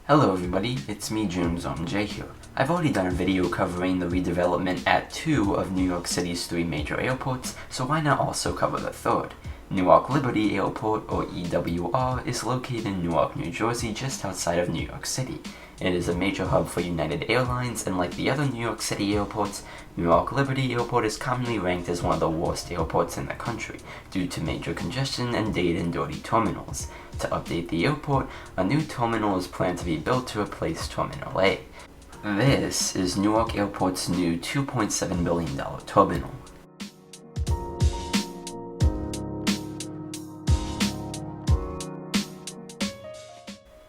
Hello everybody, it's me James J here. I've already done a video covering the redevelopment at 2 of New York City's 3 major airports, so why not also cover the third? Newark Liberty Airport, or EWR, is located in Newark, New Jersey, just outside of New York City. It is a major hub for United Airlines, and like the other New York City airports, Newark Liberty Airport is commonly ranked as one of the worst airports in the country, due to major congestion and dated and dirty terminals. To update the airport, a new terminal is planned to be built to replace Terminal A. This is Newark Airport's new $2.7 billion terminal.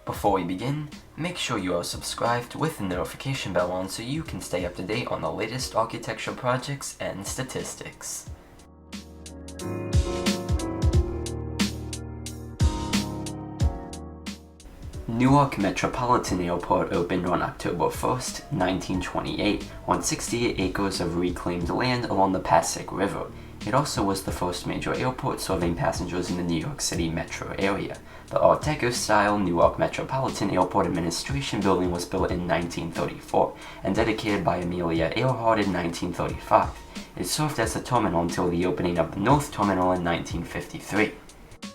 Before we begin, make sure you are subscribed with the notification bell on so you can stay up to date on the latest architecture projects and statistics. Newark Metropolitan Airport opened on October 1st, 1928, on 68 acres of reclaimed land along the Passaic River. It also was the first major airport serving passengers in the New York City metro area. The Art Deco-style Newark Metropolitan Airport Administration Building was built in 1934 and dedicated by Amelia Earhart in 1935. It served as a terminal until the opening of the North Terminal in 1953.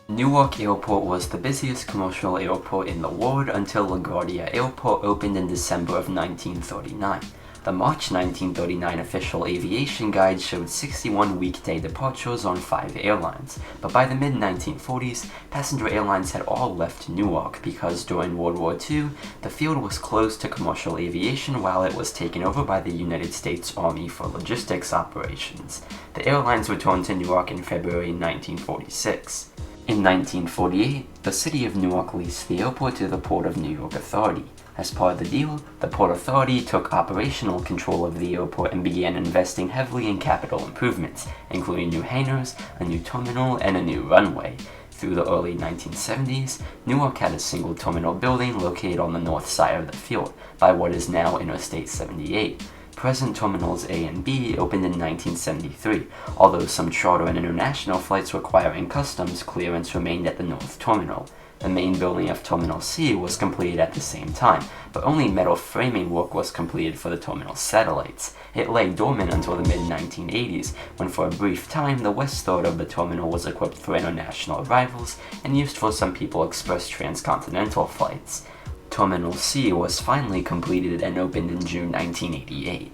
Newark Airport was the busiest commercial airport in the world until LaGuardia Airport opened in December of 1939. The March 1939 official aviation guide showed 61 weekday departures on 5 airlines, but by the mid-1940s, passenger airlines had all left Newark because during World War II, the field was closed to commercial aviation while it was taken over by the United States Army for logistics operations. The airlines returned to Newark in February 1946. In 1948, the city of Newark leased the airport to the Port of New York Authority. As part of the deal, the Port Authority took operational control of the airport and began investing heavily in capital improvements, including new hangars, a new terminal, and a new runway. Through the early 1970s, Newark had a single terminal building located on the north side of the field, by what is now Interstate 78. Present Terminals A and B opened in 1973, although some charter and international flights requiring customs clearance remained at the North Terminal. The main building of Terminal C was completed at the same time, but only metal framing work was completed for the terminal satellites. It lay dormant until the mid-1980s, when for a brief time the west third of the terminal was equipped for international arrivals and used for some People Express transcontinental flights. Terminal C was finally completed and opened in June 1988.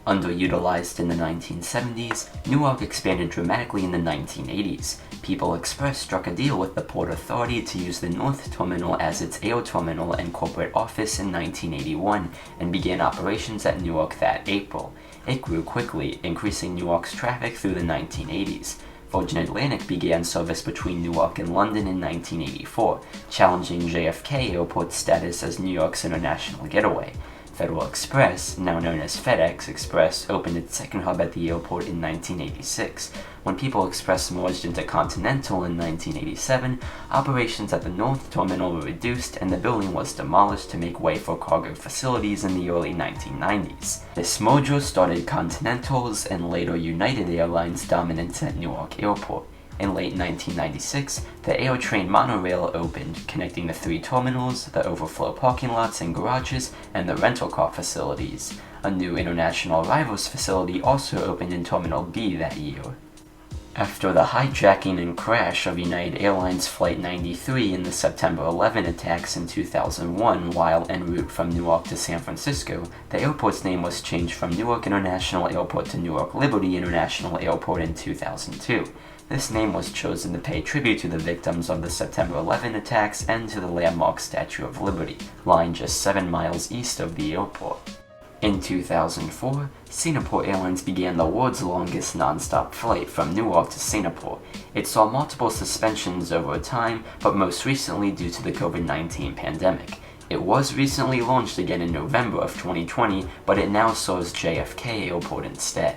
Underutilized in the 1970s, Newark expanded dramatically in the 1980s. People Express struck a deal with the Port Authority to use the North Terminal as its air terminal and corporate office in 1981 and began operations at Newark that April. It grew quickly, increasing Newark's traffic through the 1980s. Virgin Atlantic began service between Newark and London in 1984, challenging JFK Airport's status as New York's international getaway. Federal Express, now known as FedEx Express, opened its second hub at the airport in 1986. When People Express merged into Continental in 1987, operations at the North Terminal were reduced and the building was demolished to make way for cargo facilities in the early 1990s. This merger started Continental's and later United Airlines dominance at Newark Airport. In late 1996, the AirTrain monorail opened, connecting the 3 terminals, the overflow parking lots and garages, and the rental car facilities. A new international arrivals facility also opened in Terminal B that year. After the hijacking and crash of United Airlines Flight 93 in the September 11 attacks in 2001 while en route from Newark to San Francisco, the airport's name was changed from Newark International Airport to Newark Liberty International Airport in 2002. This name was chosen to pay tribute to the victims of the September 11 attacks and to the landmark Statue of Liberty, lying just 7 miles east of the airport. In 2004, Singapore Airlines began the world's longest non-stop flight from Newark to Singapore. It saw multiple suspensions over time, but most recently due to the COVID-19 pandemic. It was recently launched again in November of 2020, but it now serves JFK Airport instead.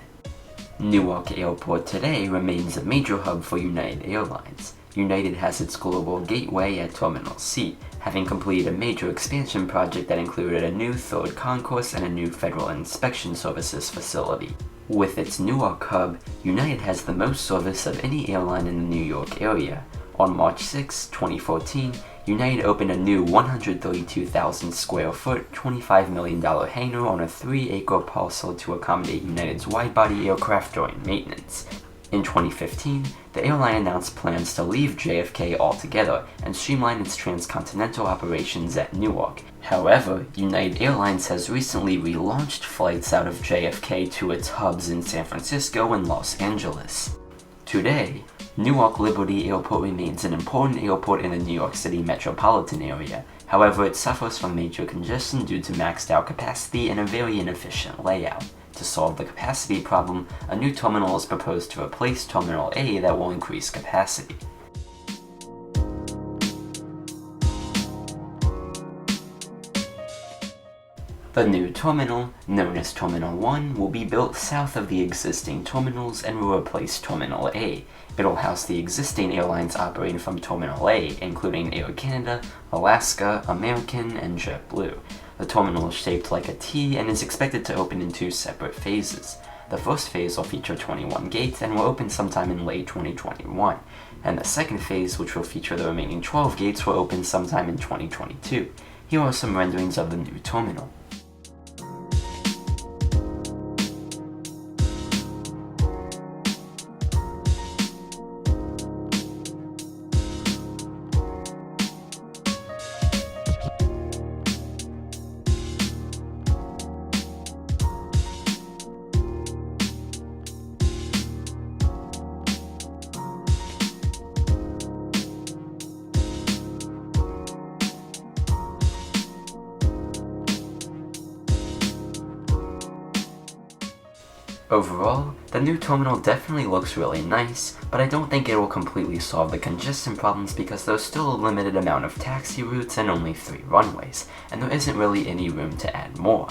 Newark Airport today remains a major hub for United Airlines. United has its global gateway at Terminal C, having completed a major expansion project that included a new third concourse and a new Federal Inspection Services facility. With its Newark hub, United has the most service of any airline in the New York area. On March 6, 2014, United opened a new 132,000 square foot, $25 million hangar on a 3-acre parcel to accommodate United's wide-body aircraft during maintenance. In 2015, the airline announced plans to leave JFK altogether and streamline its transcontinental operations at Newark. However, United Airlines has recently relaunched flights out of JFK to its hubs in San Francisco and Los Angeles. Today, Newark Liberty Airport remains an important airport in the New York City metropolitan area. However, it suffers from major congestion due to maxed out capacity and a very inefficient layout. To solve the capacity problem, a new terminal is proposed to replace Terminal A that will increase capacity. The new terminal, known as Terminal 1, will be built south of the existing terminals and will replace Terminal A. It'll house the existing airlines operating from Terminal A, including Air Canada, Alaska, American, and JetBlue. The terminal is shaped like a T and is expected to open in 2 separate phases. The first phase will feature 21 gates and will open sometime in late 2021, and the second phase, which will feature the remaining 12 gates, will open sometime in 2022. Here are some renderings of the new terminal. Overall, the new terminal definitely looks really nice, but I don't think it will completely solve the congestion problems because there's still a limited amount of taxi routes and only 3 runways, and there isn't really any room to add more.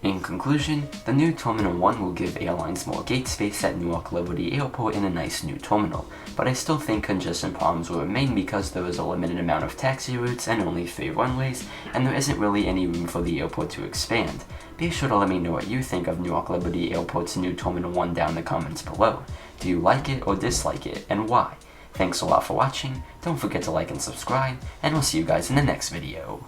In conclusion, the new Terminal 1 will give airlines more gate space at Newark Liberty Airport in a nice new terminal, but I still think congestion problems will remain because there is a limited amount of taxi routes and only 3 runways, and there isn't really any room for the airport to expand. Be sure to let me know what you think of Newark Liberty Airport's new Terminal 1 down in the comments below. Do you like it or dislike it, and why? Thanks a lot for watching, don't forget to like and subscribe, and we'll see you guys in the next video.